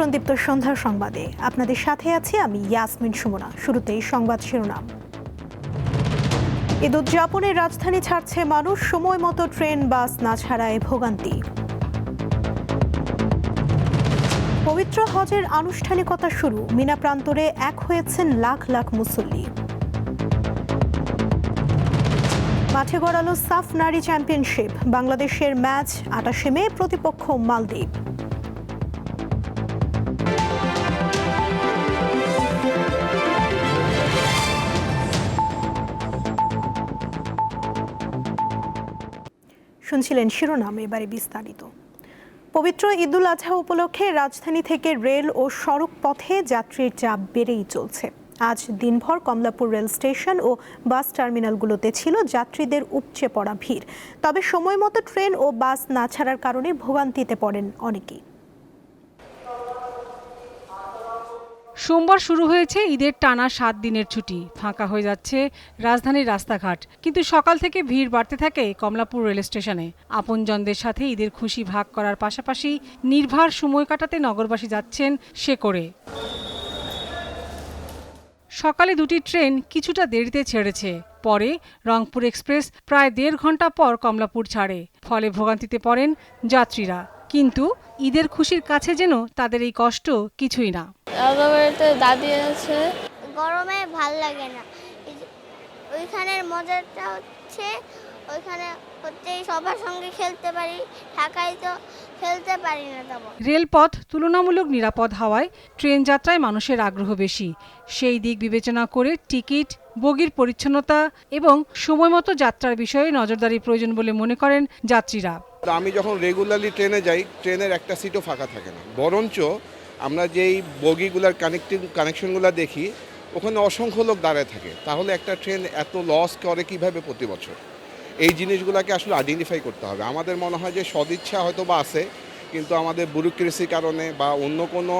আমন্ত্রণ দীপ্ত সন্ধ্যার সংবাদে। আপনাদের সাথে আছি আমি ইয়াসমিন সুমনা। শুরুতেই সংবাদ শিরোনাম। ঈদ উদযাপনে রাজধানী ছাড়ছে মানুষ, সময় মতো ট্রেন বাস না ছাড়ায় ভোগান্তি। পবিত্র হজের আনুষ্ঠানিকতা শুরু, মিনা প্রান্তরে এক হয়েছেন লাখ লাখ মুসল্লি। মাঠে গড়ালো সাফ নারী চ্যাম্পিয়নশিপ, বাংলাদেশের ম্যাচ 28 মে, প্রতিপক্ষ মালদ্বীপ। শুনছিলেন শিরোনাম, এবারে বিস্তারিত। পবিত্র ঈদুল আজহা উপলক্ষে রাজধানী থেকে রেল ও সড়ক পথে যাত্রীর চাপ বেড়েই চলছে। আজ দিনভর কমলাপুর রেল স্টেশন ও বাস টার্মিনালগুলোতে ছিল যাত্রীদের উপচে পড়া ভিড়। তবে সময় মতো ট্রেন ও বাস না ছাড়ার কারণে ভোগান্তিতে পড়েন অনেকেই। সোমবার শুরু হয়েছে ঈদের টানা 7 দিনের ছুটি। ফাঁকা হয়ে যাচ্ছে রাজধানীর রাস্তাঘাট, কিন্তু সকাল থেকে ভিড় বাড়তে থাকে কমলাপুর রেল স্টেশনে। আপনজনদের সাথে ঈদের খুশি ভাগ করার পাশাপাশি নির্ভার সময় কাটাতে নগরবাসী যাচ্ছেন সে করে। সকালে দুটি ট্রেন কিছুটা দেরিতে ছেড়েছে, পরে রংপুর এক্সপ্রেস প্রায় 1.5 ঘন্টা পর কমলাপুর ছাড়ে। ফলে ভোগান্তিতে পড়েন যাত্রীরা। কিন্তু ঈদের খুশির কাছে যেন তাদের এই কষ্ট কিছুই না। দাদি আছে, গরমে ভাল লাগে না। ওইখানের মজাটা হচ্ছে ওইখানে সবার সঙ্গে খেলতে পারি, ঢাকায় তো খেলতে পারি না। তেমন রেলপথ তুলনামূলক নিরাপদ হওয়ায় ট্রেন যাত্রায় মানুষের আগ্রহ বেশি। সেই দিক বিবেচনা করে টিকিট, বগির পরিচ্ছন্নতা এবং সময়মতো যাত্রার বিষয়ে নজরদারি প্রয়োজন বলে মনে করেন যাত্রীরা। আমি যখন রেগুলারলি ট্রেনে যাই, ট্রেনের একটা সিটও ফাঁকা থাকে না, বরঞ্চ আমরা যেই বগিগুলার কানেকশনগুলো দেখি ওখানে অসংখ্য লোক দাঁড়ায় থাকে। তাহলে একটা ট্রেন এত লস করে কিভাবে প্রতি বছর? এই জিনিসগুলোকে আসলে আইডেন্টিফাই করতে হবে। আমাদের মনে হয় যে সদিচ্ছা হয়তো বা আছে, কিন্তু আমাদের ব্যুরোক্রেসির কারণে বা অন্য কোনো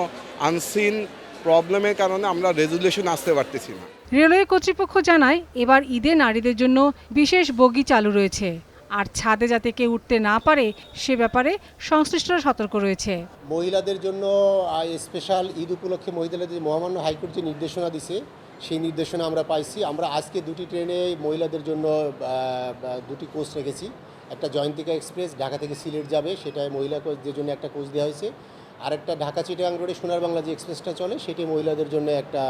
আনসিন প্রবলেমের কারণে আমরা রেজুলেশন আসতে পারতেছি না। রেলওয়ে কর্তৃপক্ষ জানায় এবার ঈদে নারীদের জন্য বিশেষ বগি চালু রয়েছে। আর ছাদে যাতে কেউ উঠতে না পারে সে ব্যাপারে সংশ্লিষ্টরা সতর্ক রয়েছে। মহিলাদের জন্য স্পেশাল ঈদ উপলক্ষে মহিলাদের মহামান্য হাইকোর্ট যে নির্দেশনা দিছে সেই নির্দেশনা আমরা পাইছি। আমরা আজকে দুটি ট্রেনে মহিলাদের জন্য দুটি কোচ রেখেছি। একটা জয়ন্তিকা এক্সপ্রেস ঢাকা থেকে সিলেট যাবে, সেটায় মহিলাদের জন্য একটা কোচ দেওয়া হয়েছে। আর একটা ঢাকা চিটাগাং রোডে সোনার বাংলা যে এক্সপ্রেসটা চলে সেটি মহিলাদের জন্য একটা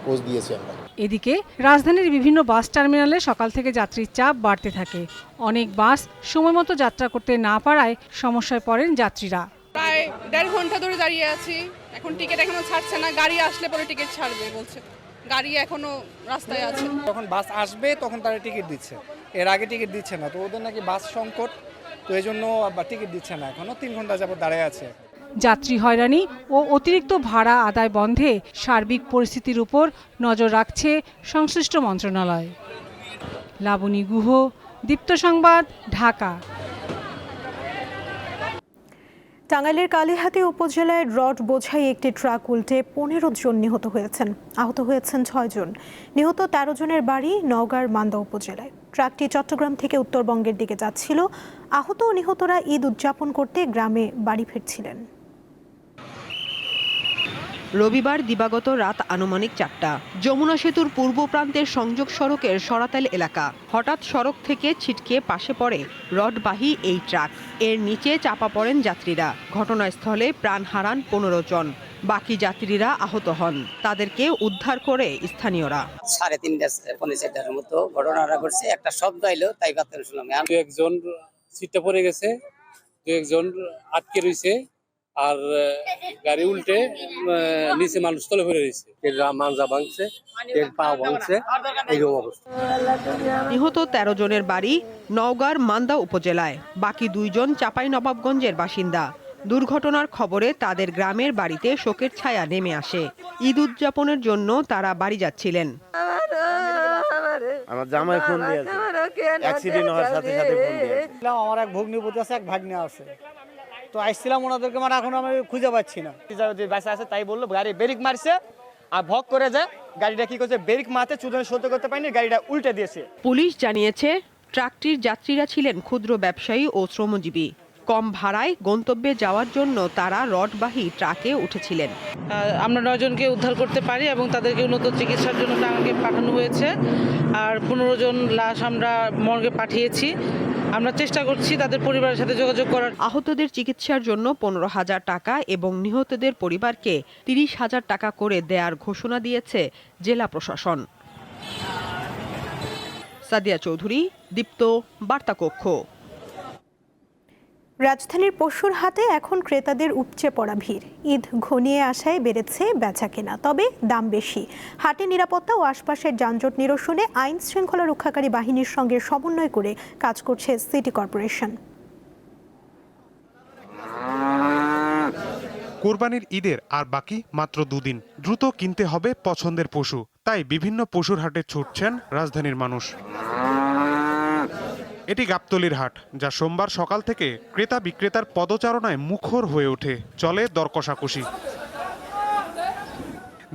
কোচ দিয়েছি আমরা। এদিকে রাজধানীর বিভিন্ন বাস টার্মিনালে সকাল থেকে যাত্রীর চাপ বাড়তে থাকে। অনেক বাস সময়মতো যাত্রা করতে না পারায় সমস্যায় পড়েন যাত্রীরা। প্রায় 1.5 ঘন্টা ধরে দাঁড়িয়ে আছি, এখন টিকিট এখনো ছাড়ছে না। গাড়ি আসলে পরে টিকিট ছাড়বে বলছে, গাড়ি এখনো রাস্তায় আছে। যখন বাস আসবে তখন তারা টিকিট দিচ্ছে, এর আগে টিকিট দিচ্ছে না। তো ওদের নাকি বাস সংকট, তো এই জন্য টিকিট দিচ্ছে না, এখনো 3 ঘন্টা যাবত দাঁড়িয়ে আছে। যাত্রী হয়রানি ও অতিরিক্ত ভাড়া আদায় বন্ধে সার্বিক পরিস্থিতির উপর নজর রাখছে সংশ্লিষ্ট মন্ত্রণালয়। লাবণী গুহ, দীপ্ত সংবাদ, ঢাকা। টাঙ্গাইলের কালিহাতী উপজেলায় রড বোঝাই একটি ট্রাক উল্টে 15 জন নিহত হয়েছেন। আহত হয়েছেন 6 জন। নিহত 13 জনের বাড়ি নওগাঁর মান্দা উপজেলায়। ট্রাকটি চট্টগ্রাম থেকে উত্তরবঙ্গের দিকে যাচ্ছিল। আহত ও নিহতরা ঈদ উদযাপন করতে গ্রামে বাড়ি ফিরছিলেন। রবিবার দিবাগত রাত আনুমানিক 4টা যমুনা সেতুর পূর্ব প্রান্তের সংযোগ সড়কের সরাতাইল এলাকা। হঠাৎ সড়ক থেকে ছিটকে পাশে পড়ে রডবাহী এই ট্রাক। এর নিচে চাপা পড়েন যাত্রীরা। ঘটনাস্থলে প্রাণ হারান 15 জন। বাকি যাত্রীরা আহত হন। তাদেরকে উদ্ধার করে স্থানীয়রা। 3:30-4:30 মতো ঘটনাটা ঘটছে। একটা শব্দ এলো, তাই বার্তা শুনলাম। একজন সিটে পড়ে গেছে, একজন আটকে রয়েছে, আর গাড়ি উল্টে নিচে মানুষ তলে পড়ে রয়েছে। মাঞ্জা ভাঙছে, পা ভাঙছে, এইরকম অবস্থা। নিহত 13 জনের বাড়ি নওগাঁর মান্দা উপজেলায়। বাকি 2 জন চাঁপাইনবাবগঞ্জের বাসিন্দা। দুর্ঘটনার খবরে তাদের গ্রামের বাড়িতে শোকের ছায়া নেমে আসে। ঈদ উদযাপনের জন্য তারা বাড়ি যাচ্ছিলেন। আমার জামাই ফোন দিয়েছে, অ্যাক্সিডেন্ট হওয়ার সাথে সাথে ফোন দিয়েছে। আমার এক ভগ্নিপতি আছে, এক ভাগ্নে আছে, তো আসছিলাম ওনাদেরকে, মানে এখন আমি খুঁজে পাচ্ছি না। যে বাসা আছে তাই বললো গাড়ি ব্রেক মারছে আর ভক করে যায়। গাড়িটা কি করছে, ব্রেক মারতে চুদনে সহ্য করতে পারেনি, গাড়িটা উল্টে দিয়েছে। পুলিশ জানিয়েছে ট্রাকটির যাত্রীরা ছিলেন ক্ষুদ্র ব্যবসায়ী ও শ্রমজীবী। কম ভাড়ায় গন্তব্যে যাওয়ার জন্য তারা রডবাহী ট্রাকে উঠেছিলেন। আমরা 9 জনকে উদ্ধার করতে পারি এবং তাদেরকে উন্নত চিকিৎসার জন্য টাঙ্গাইলে পাঠানো হয়েছে। আর 15 জন লাশ আমরা মর্গে পাঠিয়েছি। আমরা চেষ্টা করছি তাদের পরিবারের সাথে যোগাযোগ করার। আহতদের চিকিৎসার জন্য 15,000 টাকা এবং নিহতদের পরিবারকে 30,000 টাকা করে দেয়ার ঘোষণা দিয়েছে জেলা প্রশাসন। সাদিয়া চৌধুরী, দীপ্ত, বার্তাকক্ষ। রাজধানীর পশুর হাটে এখন ক্রেতাদের উপচে পড়া ভিড়। ঈদ ঘনিয়ে আসায় বেড়েছে বেচাকেনা, তবে দাম বেশি। হাটে নিরাপত্তা ও আশপাশের যানজট নিরসনে আইন শৃঙ্খলা রক্ষাকারী বাহিনীর সঙ্গে সমন্বয় করে কাজ করছে সিটি কর্পোরেশন। কোরবানির ঈদের আর বাকি মাত্র 2 দিন। দ্রুত কিনতে হবে পছন্দের পশু, তাই বিভিন্ন পশুর হাটে ছুটছেন রাজধানীর মানুষ। এটি গাবতলীর হাট, যা সোমবার সকাল থেকে ক্রেতা বিক্রেতার পদচারণায় মুখর হয়ে ওঠে। চলে দর কষাকষি।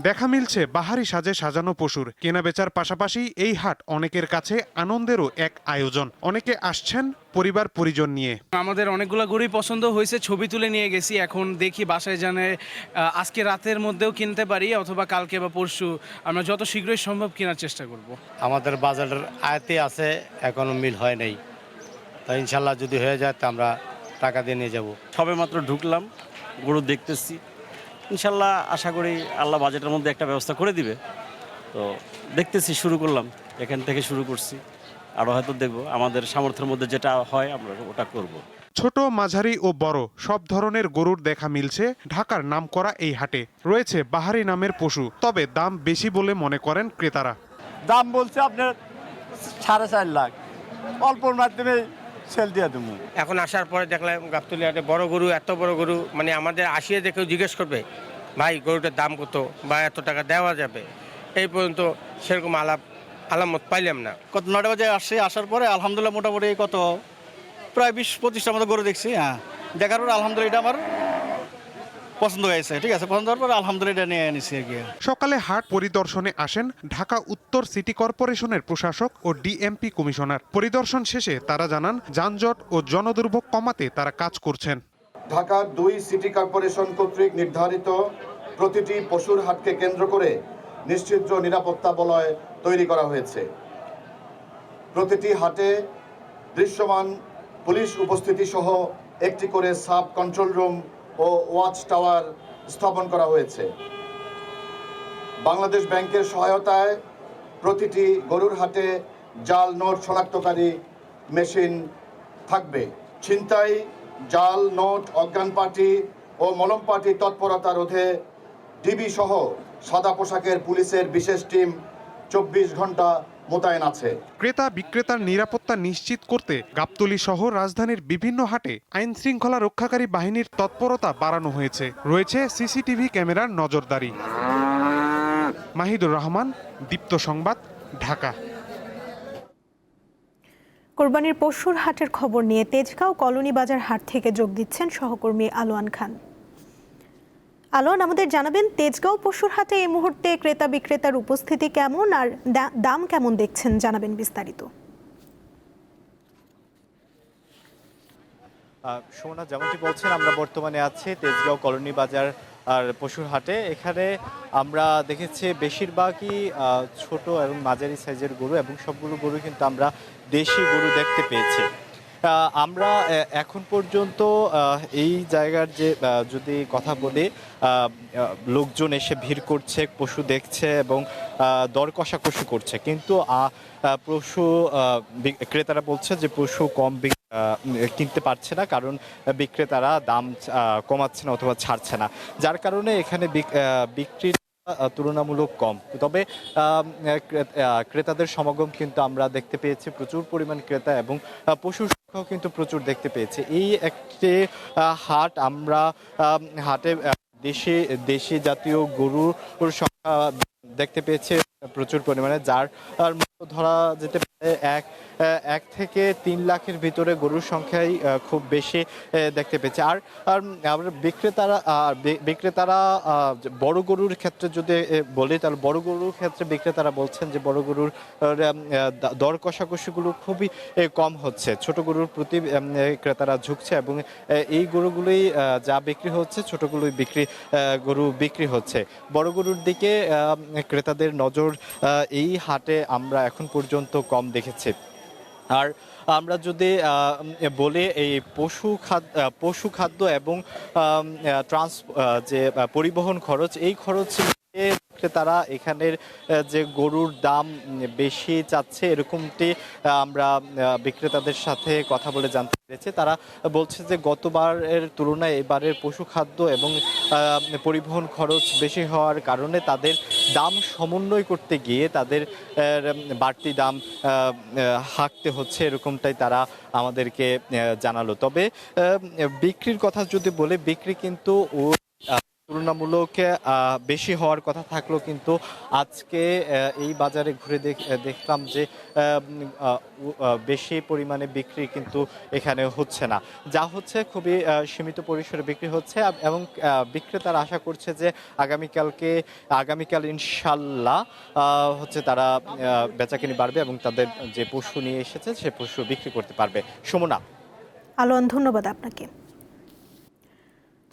দেখা মিলছে বাহারি সাজে সাজানো পশুর কেনা বেচার পাশাপাশি এই হাট অনেকের কাছে আনন্দেরও এক আয়োজন। অনেকে আসছেন পরিবার পরিজন নিয়ে। আমাদের অনেকগুলো গরুই পছন্দ হয়েছে, ছবি তুলে নিয়ে গেছি। এখন দেখি বাসায় জানে আজকে রাতের মধ্যেও কিনতে পারি অথবা কালকে বা পরশু আমরা যত শীঘ্রই সম্ভব কেনার চেষ্টা করব। আমাদের বাজারের আয়তে আছে, এখনো মিল হয় নাই, তাই ইনশাল্লাহ যদি হয়ে যায় তা আমরা টাকা দিয়ে নিয়ে যাব। সবে মাত্র ঢুকলাম, গরু দেখতেছি, ইনশাল্লাহ আশা করি আল্লাহ বাজেটের মধ্যে একটা ব্যবস্থা করে দিবে। তো দেখতেছি, শুরু করলাম, এখান থেকে শুরু করছি, আরও হয়তো দেখব আমাদের সামর্থ্যের মধ্যে যেটা হয় আমরা ওটা করব। ছোট, মাঝারি ও বড় সব ধরনের গরুর দেখা মিলছে ঢাকার নামকরা এই হাটে। রয়েছে বাহারি নামের পশু, তবে দাম বেশি বলে মনে করেন ক্রেতারা। দাম বলছে আপনার 4.5 লাখ, অল্পর মাধ্যমে সেল দিয়ে দেবো। এখন আসার পরে দেখলাম গাবতলী হাটে বড় গরু, এত বড় গরু, মানে আমাদের আসিয়ে দেখেও জিজ্ঞেস করবে ভাই গরুটার দাম কত বা এত টাকা দেওয়া যাবে। এই পর্যন্ত সেরকম আলামত পাইলাম না। কত 9টা বাজে আসছে, আসার পরে আলহামদুলিল্লাহ মোটামুটি কত প্রায় 20-25টার মতো গরু দেখছি। হ্যাঁ, দেখার পরে আলহামদুলিল্লাহ এটা আমার পছন্দ হয়েছে। ঠিক আছে, পছন্দ হওয়ার পরে আলহামদুলিল্লাহ নিয়ে এনেছি আর কি। সকালে হাট পরিদর্শনে আসেন ঢাকা উত্তর সিটি কর্পোরেশনের প্রশাসক ও ডিএমপি কমিশনার। পরিদর্শন শেষে তারা জানান যানজট ও জনদুর্ভোগ কমাতে তারা কাজ করছেন। ঢাকা 2 সিটি কর্পোরেশন কর্তৃক নির্ধারিত প্রতিটি পশুর হাটকে কেন্দ্র করে নিশ্চিদ্র নিরাপত্তা বলয় তৈরি করা হয়েছে। প্রতিটি হাটে দৃশ্যমান পুলিশ উপস্থিতি সহ একটি করে সাব কন্ট্রোল রুম ও ওয়াচ টাওয়ার স্থাপন করা হয়েছে। বাংলাদেশ ব্যাংকের সহায়তায় প্রতিটি গরুর হাটে জাল নোট শনাক্তকারী মেশিন থাকবে। ছিনতাই, জাল নোট, অজ্ঞান পার্টি ও মলম পার্টি তৎপরতা রোধে ডিবি সহ সাদা পোশাকের পুলিশের বিশেষ টিম 24 ঘন্টা মোতায়েন আছে। ক্রেতা বিক্রেতার নিরাপত্তা নিশ্চিত করতে গাবতলী সহ রাজধানীর বিভিন্ন হাটে আইন শৃঙ্খলা রক্ষাকারী বাহিনীর তৎপরতা বাড়ানো হয়েছে। রয়েছে সিসিটিভি ক্যামেরার নজরদারি। মাহিদুর রহমান, দীপ্ত সংবাদ, ঢাকা। কোরবানির পশুর হাটের খবর নিয়ে তেজগাঁও কলোনি বাজার হাট থেকে যোগ দিচ্ছেন সহকর্মী আলোয়ান খান। আলোয়ান, আমাদের জানাবেন তেজগাঁও পশুর হাটে এই মুহূর্তে ক্রেতা বিক্রেতার উপস্থিতি কেমন আর দাম কেমন দেখছেন, জানাবেন বিস্তারিত। সুমনা, যেমনটি বলছেন, আমরা বর্তমানে আছি তেজগাঁও কলোনি বাজার আর পশুর হাটে। এখানে আমরা দেখেছি বেশিরভাগই ছোট এবং মাঝারি সাইজের গরু এবং সবগুলো গরু কিন্তু আমরা দেশি গরু দেখতে পেয়েছি। আমরা এখন পর্যন্ত এই জায়গার যে যদি কথা বলি, লোকজন এসে ভিড় করছে, পশু দেখছে এবং দর কষাকষি করছে, কিন্তু পশু ক্রেতারা বলছে যে পশু কম কিনতে পারছে না, কারণ বিক্রেতারা দাম কমাচ্ছে না অথবা ছাড়ছে না, যার কারণে এখানে বিক্রির তুলনামূলক কম। তবে ক্রেতাদের সমাগম কিন্তু আমরা দেখতে পেয়েছি, প্রচুর পরিমাণ ক্রেতা এবং পশুর সংখ্যাও কিন্তু প্রচুর দেখতে পেয়েছি। এই একটি হাট, আমরা হাটে দেশি জাতীয় গরুর সংখ্যা দেখতে পেয়েছি। প্রচুর পরিমাণে, যার ধরা যেতে পারে 1 থেকে 3 লাখের ভিতরে গরুর সংখ্যাই খুব বেশি দেখতে পেয়েছে। আর আমরা বিক্রেতারা বড় গরুর ক্ষেত্রে যদি বলি, তাহলে বড় গরুর ক্ষেত্রে বিক্রেতারা বলছেন যে বড় গরুর দর কষাকষিগুলো খুবই কম হচ্ছে, ছোট গরুর প্রতি ক্রেতারা ঝুঁকছে এবং এই গরুগুলোই যা বিক্রি হচ্ছে ছোটগুলোই গরু বিক্রি হচ্ছে। বড় গরুর দিকে ক্রেতাদের নজর এই হাটে আমরা এখন পর্যন্ত কম দেখেছি। আর আমরা যদি বলি এই পশু খাদ্য এবং যে পরিবহন খরচ, এই খরচ তারা এখানের যে গরুর দাম বেশি চাচ্ছে এরকমটি আমরা বিক্রেতাদের সাথে কথা বলে জানতে পেরেছি। তারা বলছে যে গতবারের তুলনায় এবারের পশু খাদ্য এবং পরিবহন খরচ বেশি হওয়ার কারণে তাদের দাম সমন্বয় করতে গিয়ে তাদের বাড়তি দাম হাঁকতে হচ্ছে, এরকমটাই তারা আমাদেরকে জানালো। তবে বিক্রির কথা যদি বলে, বিক্রি কিন্তু তুলনামূলক বেশি হওয়ার কথা থাকলেও কিন্তু আজকে এই বাজারে ঘুরে দেখলাম যে বেশি পরিমাণে বিক্রি কিন্তু এখানে হচ্ছে না, যা হচ্ছে খুবই সীমিত পরিসরে বিক্রি হচ্ছে। এবং বিক্রেতারা আশা করছে যে আগামীকাল ইনশাল্লাহ হচ্ছে তারা বেচাকেনি বাড়বে এবং তাদের যে পশু নিয়ে এসেছে সে পশু বিক্রি করতে পারবে। সুমনা। আলোয়ান, ধন্যবাদ আপনাকে।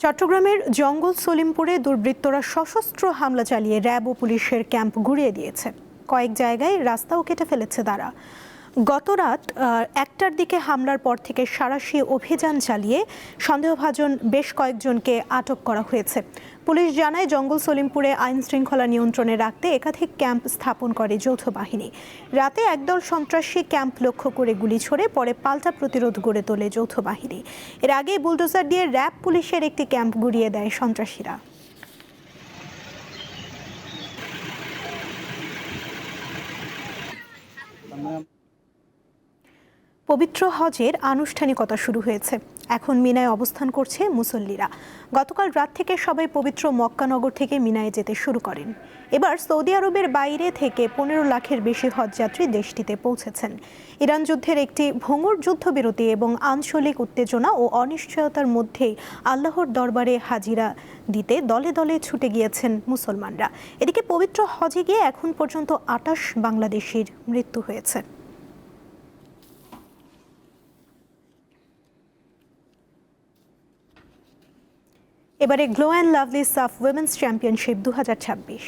চট্টগ্রামের জঙ্গল সলিমপুরে দুর্বৃত্তরা সশস্ত্র হামলা চালিয়ে র্যাব ও পুলিশের ক্যাম্প গুঁড়িয়ে দিয়েছে। কয়েক জায়গায় রাস্তাও কেটে ফেলেছে তারা। গত রাত 1টার দিকে হামলার পর থেকে সাঁড়াশি অভিযান চালিয়ে সন্দেহভাজন বেশ কয়েকজনকে আটক করা হয়েছে। পুলিশ জানায়, জঙ্গল সলিমপুরে আইন শৃঙ্খলা নিয়ন্ত্রণে রাখতে একাধিক ক্যাম্প স্থাপন করে যৌথ বাহিনী। রাতে একদল সন্ত্রাসী ক্যাম্প লক্ষ্য করে গুলি ছোড়ে, পরে পাল্টা প্রতিরোধ গড়ে তোলে যৌথ বাহিনী। এর আগে বুলডোজার দিয়ে র্যাব পুলিশের একটি ক্যাম্প গুঁড়িয়ে দেয় সন্ত্রাসীরা। পবিত্র হজের আনুষ্ঠানিকতা শুরু হয়েছে। এখন মিনায় অবস্থান করছে মুসল্লিরা। গতকাল রাত থেকে সবাই পবিত্র মক্কানগর থেকে মিনায় যেতে শুরু করেন। এবার সৌদি আরবের বাইরে থেকে 15 লাখের বেশি হজযাত্রী দেশটিতে পৌঁছেছেন। ইরান যুদ্ধের একটি ভঙ্গুর যুদ্ধবিরতি এবং আঞ্চলিক উত্তেজনা ও অনিশ্চয়তার মধ্যেই আল্লাহর দরবারে হাজিরা দিতে দলে দলে ছুটে গিয়েছেন মুসলমানরা। এদিকে পবিত্র হজে গিয়ে এখন পর্যন্ত 28 বাংলাদেশির মৃত্যু হয়েছে। এবারে গ্লো অ্যান্ড লাভলি সাফ উইমেন্স চ্যাম্পিয়নশিপ 2026।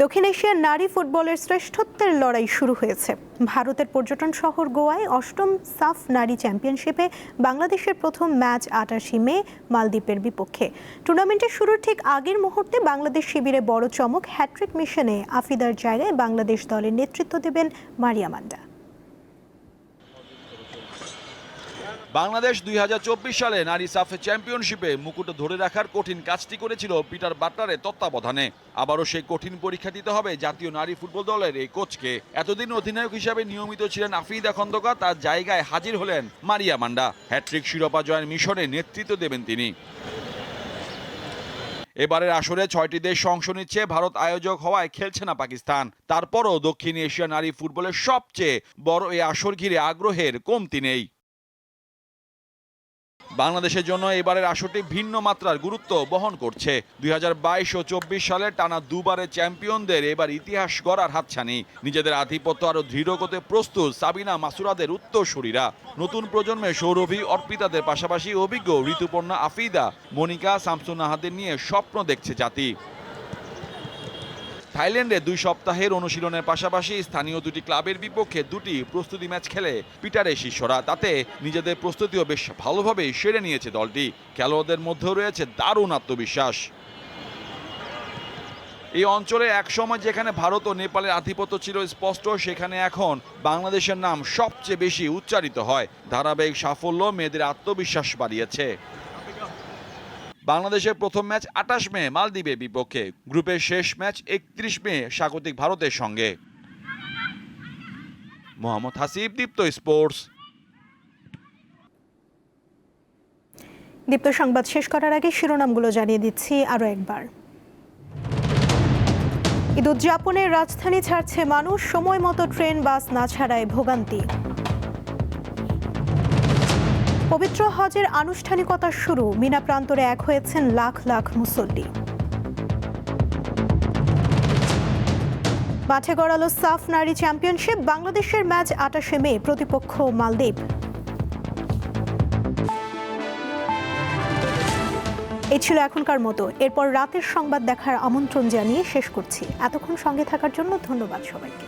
দক্ষিণ এশিয়ার নারী ফুটবলের শ্রেষ্ঠত্বের লড়াই শুরু হয়েছে। ভারতের পর্যটন শহর গোয়ায় 8ম সাফ নারী চ্যাম্পিয়নশিপে বাংলাদেশের প্রথম ম্যাচ 28 মে মালদ্বীপের বিপক্ষে। টুর্নামেন্টের শুরুর ঠিক আগের মুহূর্তে বাংলাদেশ শিবিরে বড় চমক, হ্যাট্রিক মিশনে আফিদার জায়গায় বাংলাদেশ দলের নেতৃত্ব দেবেন মারিয়া মান্ডা। বাংলাদেশ 2024 সালে নারী সাফ চ্যাম্পিয়নশিপে মুকুট ধরে রাখার কঠিন কাজটি করেছিল পিটার বাটলারের তত্ত্বাবধানে। আবারও সেই কঠিন পরীক্ষা দিতে হবে জাতীয় নারী ফুটবল দলের এই কোচকে। এতদিন অধিনায়ক হিসাবে নিয়মিত ছিলেন আফিদা খন্দকার, তার জায়গায় হাজির হলেন মারিয়া মান্ডা। হ্যাট্রিক শিরোপা জয়ের মিশনে নেতৃত্ব দেবেন তিনি। এবারের আসরে 6টি দেশ অংশ নিচ্ছে। ভারত আয়োজক হওয়ায় খেলছে না পাকিস্তান। তারপরও দক্ষিণ এশিয়া নারী ফুটবলের সবচেয়ে বড় এই আসর ঘিরে আগ্রহের কমতি নেই। বাংলাদেশের জন্য এবারের আসরটি ভিন্ন মাত্রার গুরুত্ব বহন করছে। 2022 ও 24 সালের টানা দুবারের চ্যাম্পিয়নদের এবার ইতিহাস গড়ার হাতছানি। নিজেদের আধিপত্য আরও দৃঢ় করতে প্রস্তুত সাবিনা মাসুরাদের উত্তরসূরিরা। নতুন প্রজন্মের সৌরভী অর্পিতাদের পাশাপাশি অভিজ্ঞ ঋতুপর্ণা আফিদা, মনিকা, শামসুন নাহাদের নিয়ে স্বপ্ন দেখছে জাতি। থাইল্যান্ডে 2 সপ্তাহের অনুশীলনের পাশাপাশি স্থানীয় 2টি ক্লাবের বিপক্ষে 2টি প্রস্তুতি ম্যাচ খেলে পিটারের শিষ্যরা। তাতে নিজেদের প্রস্তুতিও বেশ ভালোভাবেই সেরে নিয়েছে দলটি। খেলোয়াড়দের মধ্যেও রয়েছে দারুণ আত্মবিশ্বাস। এই অঞ্চলে একসময় যেখানে ভারত ও নেপালের আধিপত্য ছিল স্পষ্ট, সেখানে এখন বাংলাদেশের নাম সবচেয়ে বেশি উচ্চারিত হয়। ধারাবাহিক সাফল্য মেয়েদের আত্মবিশ্বাস বাড়িয়েছে। বাংলাদেশের প্রথম ম্যাচ 28 মে মালদ্বীপের বিপক্ষে। গ্রুপের শেষ ম্যাচ 31 মে স্বাগতিক ভারতের সঙ্গে। মোহাম্মদ হাসিব, দীপ্ত স্পোর্টস। দীপ্ত সংবাদ শেষ করার আগে শিরোনামগুলো জানিয়ে দিচ্ছি আরও একবার। ঈদ উদযাপনে রাজধানী ছাড়ছে মানুষ, সময় মতো ট্রেন বাস না ছাড়ায় ভোগান্তি। পবিত্র হজের আনুষ্ঠানিকতা শুরু, মিনা প্রান্তরে এক হয়েছেন লাখ লাখ মুসল্লি। মাঠে গড়ালো সাফ নারী চ্যাম্পিয়নশিপ, বাংলাদেশের ম্যাচ 28শে মে, প্রতিপক্ষ মালদ্বীপ। এই ছিল এখনকার মতো, এরপর রাতের সংবাদ দেখার আমন্ত্রণ জানিয়ে শেষ করছি। এতক্ষণ সঙ্গে থাকার জন্য ধন্যবাদ সবাইকে।